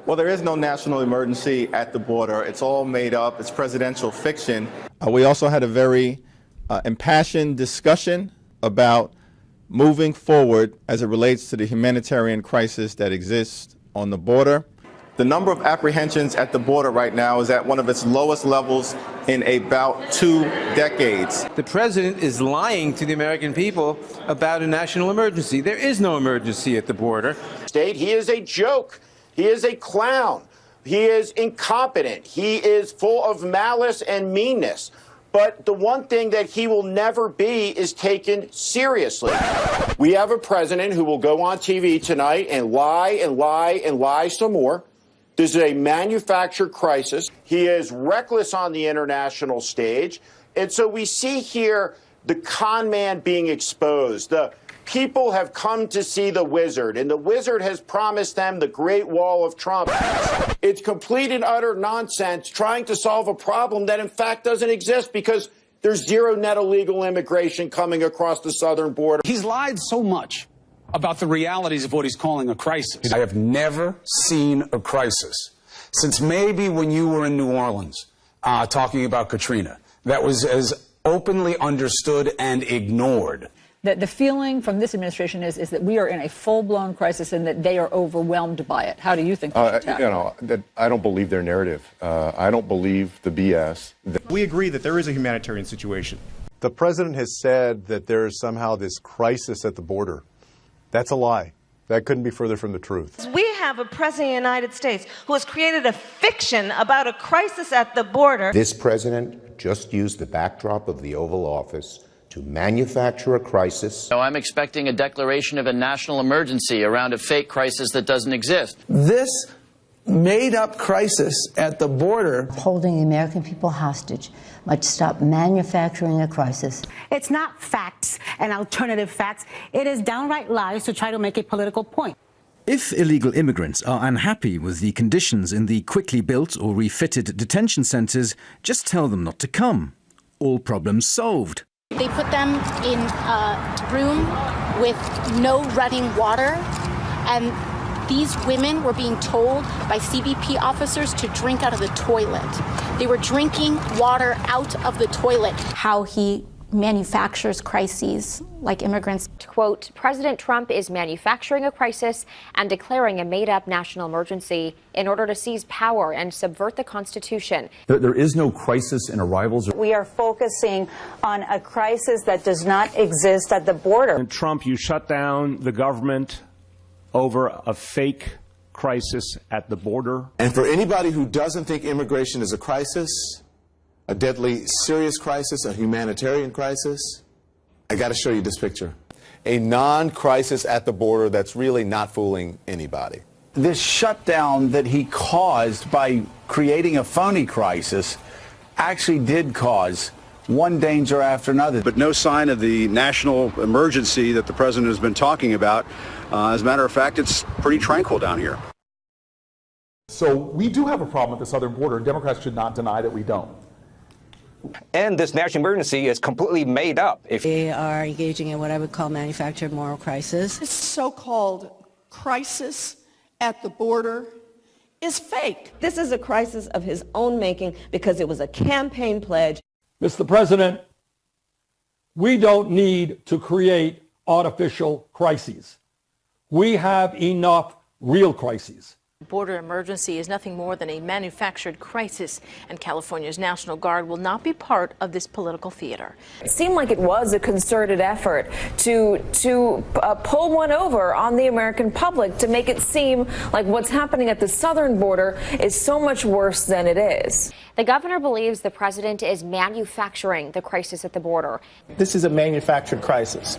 Well, there is no national emergency at the border. It's all made up. It's presidential fiction. We also had a very impassioned discussion about moving forward as it relates to the humanitarian crisis that exists on the border. The number of apprehensions at the border right now is at one of its lowest levels in about 2 decades. The president is lying to the American people about a national emergency. There is no emergency at the border. He is a joke. He is a clown. He is incompetent. He is full of malice and meanness. But the one thing that he will never be is taken seriously. We have a president who will go on TV tonight and lie and lie and lie some more. This is a manufactured crisis. He is reckless on the international stage. And so we see here the con man being exposed. The people have come to see the wizard, and the wizard has promised them the Great Wall of Trump. It's complete and utter nonsense trying to solve a problem that in fact doesn't exist because there's zero net illegal immigration coming across the southern border. He's lied so much about the realities of what he's calling a crisis. I have never seen a crisis since maybe when you were in New Orleans talking about Katrina that was as openly understood and ignored. The feeling from this administration is that we are in a full-blown crisis and that they are overwhelmed by it. How do you think they should tackle it? I don't believe their narrative. I don't believe the BS. We agree that there is a humanitarian situation. The president has said that there is somehow this crisis at the border. That's a lie. That couldn't be further from the truth. We have a president of the United States who has created a fiction about a crisis at the border. This president just used the backdrop of the Oval Office to manufacture a crisis. So I'm expecting a declaration of a national emergency around a fake crisis that doesn't exist. This made-up crisis at the border. Holding the American people hostage must stop manufacturing a crisis. It's not facts and alternative facts. It is downright lies to try to make a political point. If illegal immigrants are unhappy with the conditions in the quickly built or refitted detention centres, just tell them not to come. All problems solved. They put them in a room with no running water, and these women were being told by CBP officers to drink out of the toilet. They were drinking water out of the toilet. How he manufactures crises like immigrants. Quote, President Trump is manufacturing a crisis and declaring a made-up national emergency in order to seize power and subvert the Constitution. There is no crisis in arrivals. We are focusing on a crisis that does not exist at the border. And Trump, you shut down the government over a fake crisis at the border. And for anybody who doesn't think immigration is a crisis, a deadly serious crisis, a humanitarian crisis, I got to show you this picture. A non-crisis at the border that's really not fooling anybody. This shutdown that he caused by creating a phony crisis actually did cause one danger after another. But no sign of the national emergency that the president has been talking about. As a matter of fact, it's pretty tranquil down here. So we do have a problem at the southern border, and Democrats should not deny that we don't. And this national emergency is completely made up. They are engaging in what I would call manufactured moral crisis. This so-called crisis at the border is fake. This is a crisis of his own making because it was a campaign pledge. Mr. President, we don't need to create artificial crises. We have enough real crises. Border emergency is nothing more than a manufactured crisis, and California's National Guard will not be part of this political theater. It seemed like it was a concerted effort to pull one over on the American public, to make it seem like what's happening at the southern border is so much worse than it is. The governor believes the president is manufacturing the crisis at the border. This is a manufactured crisis.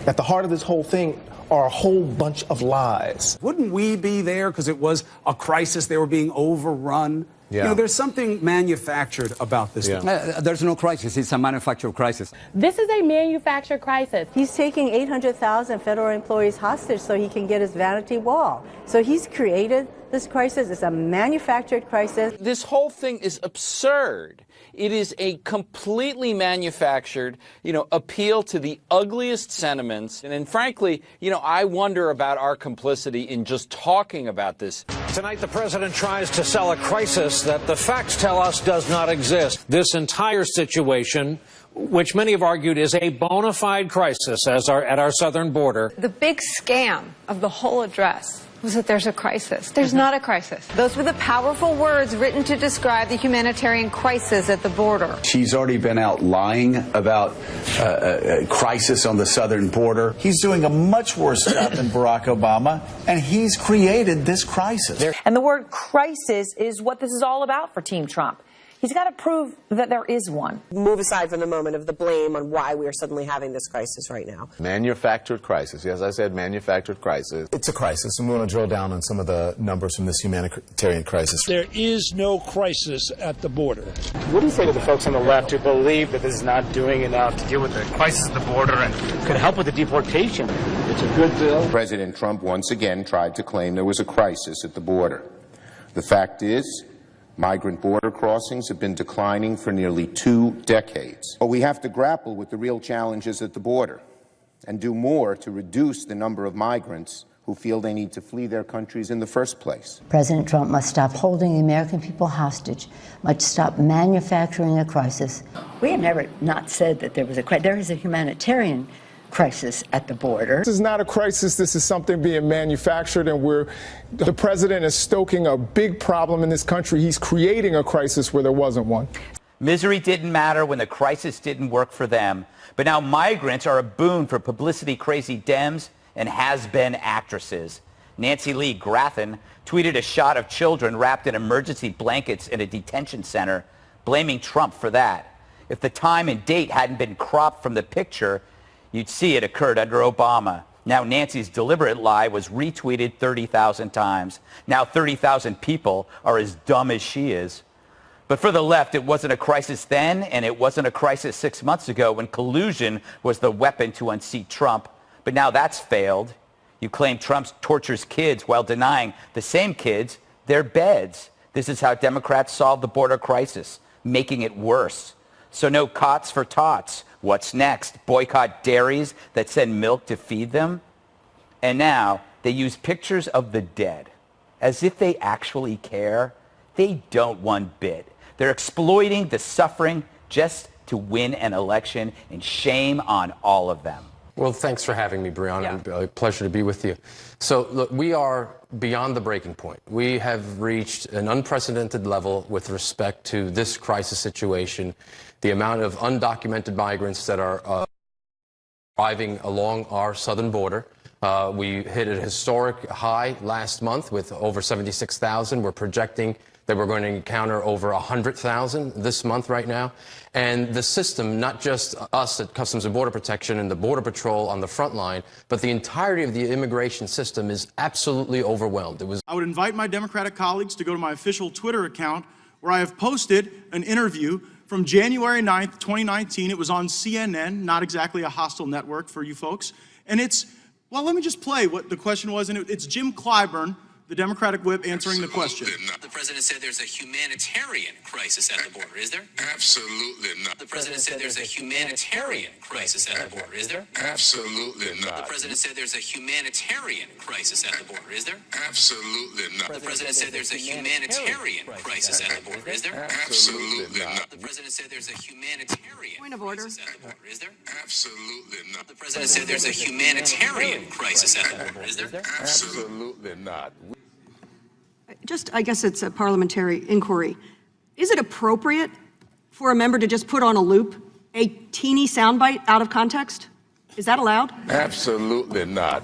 At the heart of this whole thing are a whole bunch of lies. Wouldn't we be there because it was a crisis? They were being overrun. Yeah. You know, there's something manufactured about this. Yeah. There's no crisis. It's a manufactured crisis. This is a manufactured crisis. He's taking 800,000 federal employees hostage so he can get his vanity wall. So he's created this crisis. It's a manufactured crisis. This whole thing is absurd. It is a completely manufactured, appeal to the ugliest sentiments. And frankly, I wonder about our complicity in just talking about this. Tonight, the president tries to sell a crisis that the facts tell us does not exist. This entire situation, which many have argued is a bona fide crisis at our southern border. The big scam of the whole address was that there's a crisis. There's not a crisis. Those were the powerful words written to describe the humanitarian crisis at the border. She's already been out lying about a crisis on the southern border. He's doing a much worse job than Barack Obama, and he's created this crisis. And the word crisis is what this is all about for Team Trump. He's got to prove that there is one. Move aside from the moment of the blame on why we are suddenly having this crisis right now. Manufactured crisis. Yes, I said manufactured crisis. It's a crisis, and we want to drill down on some of the numbers from this humanitarian crisis. There is no crisis at the border. What do you say to the folks on the left who believe that this is not doing enough to deal with the crisis at the border and could help with the deportation? It's a good bill. President Trump once again tried to claim there was a crisis at the border. The fact is, migrant border crossings have been declining for nearly 2 decades. But we have to grapple with the real challenges at the border and do more to reduce the number of migrants who feel they need to flee their countries in the first place. President Trump must stop holding the American people hostage, must stop manufacturing a crisis. We have never not said that there was a crisis. There is a humanitarian crisis at the border. This is not a crisis. This is something being manufactured, and the president is stoking a big problem in this country. He's creating a crisis where there wasn't one. Misery didn't matter when the crisis didn't work for them. But now migrants are a boon for publicity-crazy Dems and has-been actresses. Nancy Lee Grathan tweeted a shot of children wrapped in emergency blankets in a detention center, blaming Trump for that. If the time and date hadn't been cropped from the picture, you'd see it occurred under Obama. Now Nancy's deliberate lie was retweeted 30,000 times. Now 30,000 people are as dumb as she is. But for the left, it wasn't a crisis then, and it wasn't a crisis 6 months ago when collusion was the weapon to unseat Trump. But now that's failed. You claim Trump tortures kids while denying the same kids their beds. This is how Democrats solve the border crisis, making it worse. So no cots for tots. What's next? Boycott dairies that send milk to feed them? And now they use pictures of the dead as if they actually care. They don't one bit. They're exploiting the suffering just to win an election, and shame on all of them. Well, thanks for having me, Brianna. Yeah. A pleasure to be with you. So, look, we are beyond the breaking point. We have reached an unprecedented level with respect to this crisis situation. The amount of undocumented migrants that are arriving along our southern border. We hit a historic high last month with over 76,000. We're projecting that we're going to encounter over 100,000 this month right now. And the system, not just us at Customs and Border Protection and the Border Patrol on the front line, but the entirety of the immigration system is absolutely overwhelmed. I would invite my Democratic colleagues to go to my official Twitter account, where I have posted an interview from January 9th, 2019. It was on CNN, not exactly a hostile network for you folks. And it's, well, let me just play what the question was. And it's Jim Clyburn, the Democratic whip, answering the question. The president said there's a humanitarian crisis at the border, is there? Absolutely not. The president said there's a humanitarian crisis at the border, is there? Absolutely not. The president said there's a humanitarian crisis at the border, is there? Absolutely not. The president said there's a humanitarian crisis at the border, is there? Absolutely not. The president said there's a humanitarian Point of order. crisis at the border, is there? Absolutely not. The president said there's a humanitarian crisis at the border, is there? Absolutely not. Just, I guess it's a parliamentary inquiry. Is it appropriate for a member to just put on a loop a teeny soundbite out of context? Is that allowed? Absolutely not.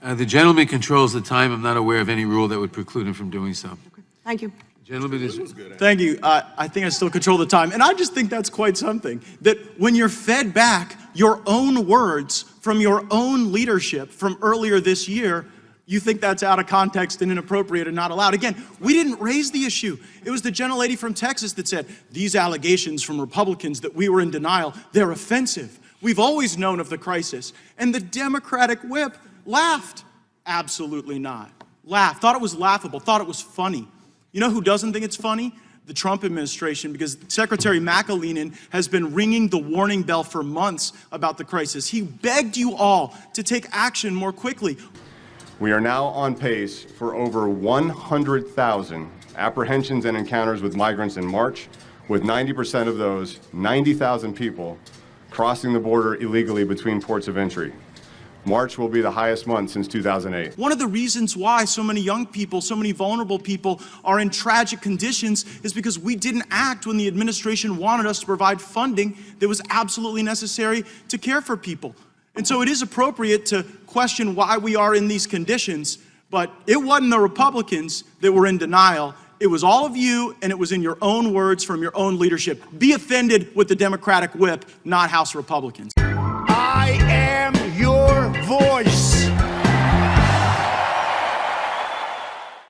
The gentleman controls the time. I'm not aware of any rule that would preclude him from doing so. Okay. Thank you. Gentleman is... Thank you. I think I still control the time. And I just think that's quite something. That when you're fed back your own words from your own leadership from earlier this year, you think that's out of context and inappropriate and not allowed. Again, we didn't raise the issue. It was the gentlelady from Texas that said, these allegations from Republicans that we were in denial, they're offensive. We've always known of the crisis. And the Democratic whip laughed. Absolutely not. laughed, thought it was laughable, thought it was funny. You know who doesn't think it's funny? The Trump administration, because Secretary McAleenan has been ringing the warning bell for months about the crisis. He begged you all to take action more quickly. We are now on pace for over 100,000 apprehensions and encounters with migrants in March, with 90% of those, 90,000 people, crossing the border illegally between ports of entry. March will be the highest month since 2008. One of the reasons why so many young people, so many vulnerable people are in tragic conditions is because we didn't act when the administration wanted us to provide funding that was absolutely necessary to care for people. And so it is appropriate to question why we are in these conditions, but it wasn't the Republicans that were in denial. It was all of you, and it was in your own words from your own leadership. Be offended with the Democratic whip, not House Republicans.